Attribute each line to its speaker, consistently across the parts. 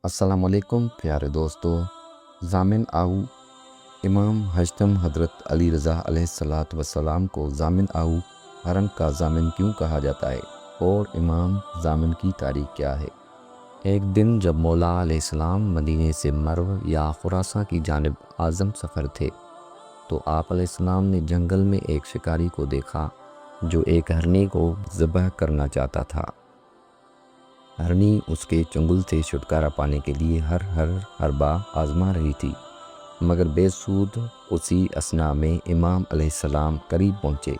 Speaker 1: السلام علیکم پیارے دوستو، ضامن آؤ امام ہشتم حضرت علی رضا علیہ السلام کو ضامن آؤ حرم کا ضامن کیوں کہا جاتا ہے اور امام ضامن کی تاریخ کیا ہے؟ ایک دن جب مولا علیہ السلام مدینے سے مرو یا خراساں کی جانب اعظم سفر تھے تو آپ علیہ السلام نے جنگل میں ایک شکاری کو دیکھا جو ایک ہرنی کو ذبح کرنا چاہتا تھا۔ ہرنی اس کے چنگل سے چھٹکارا پانے کے لیے ہر حربہ آزما رہی تھی، مگر بے سود۔ اسی اثناء میں امام علیہ السلام قریب پہنچے۔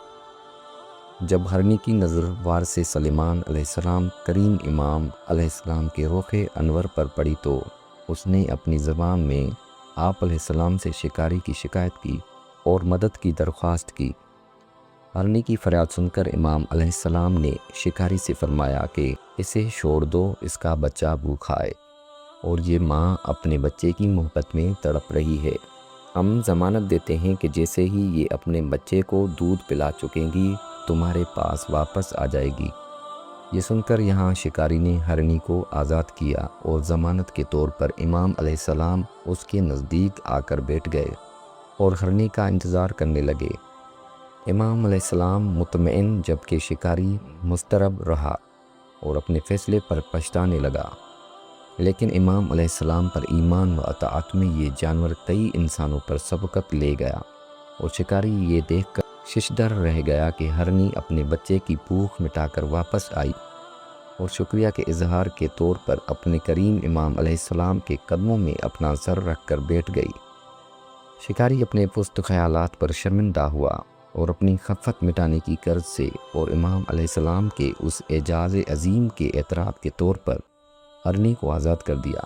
Speaker 1: جب ہرنی کی نظر وارث سلیمان علیہ السلام کریم امام علیہ السلام کے رخ انور پر پڑی تو اس نے اپنی زبان میں آپ علیہ السلام سے شکاری کی شکایت کی اور مدد کی درخواست کی۔ ہرنی کی فریاد سن کر امام علیہ السلام نے شکاری سے فرمایا کہ اسے چھوڑ دو، اس کا بچہ بھوکا ہے اور یہ ماں اپنے بچے کی محبت میں تڑپ رہی ہے۔ ہم ضمانت دیتے ہیں کہ جیسے ہی یہ اپنے بچے کو دودھ پلا چکیں گی تمہارے پاس واپس آ جائے گی۔ یہ سن کر یہاں شکاری نے ہرنی کو آزاد کیا اور ضمانت کے طور پر امام علیہ السلام اس کے نزدیک آ کر بیٹھ گئے اور ہرنی کا انتظار کرنے لگے۔ امام علیہ السلام مطمئن جبکہ شکاری مضطرب رہا اور اپنے فیصلے پر پچھتانے لگا، لیکن امام علیہ السلام پر ایمان و اطاعت میں یہ جانور کئی انسانوں پر سبقت لے گیا اور شکاری یہ دیکھ کر ششدر رہ گیا کہ ہرنی اپنے بچے کی بھوک مٹا کر واپس آئی اور شکریہ کے اظہار کے طور پر اپنے کریم امام علیہ السلام کے قدموں میں اپنا سر رکھ کر بیٹھ گئی۔ شکاری اپنے پست خیالات پر شرمندہ ہوا اور اپنی خفت مٹانے کی غرض سے اور امام علیہ السلام کے اس اعجاز عظیم کے اعتراف کے طور پر ہرنی کو آزاد کر دیا۔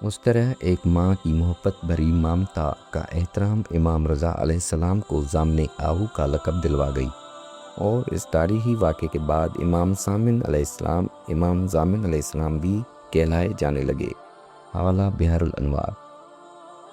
Speaker 1: اس طرح ایک ماں کی محبت بھری ممتا کا احترام امام رضا علیہ السلام کو ضامن آہو کا لقب دلوا گئی اور اس تاریخی واقعے کے بعد امام ضامن علیہ السلام بھی کہلائے جانے لگے۔ حوالہ بحر الانوار۔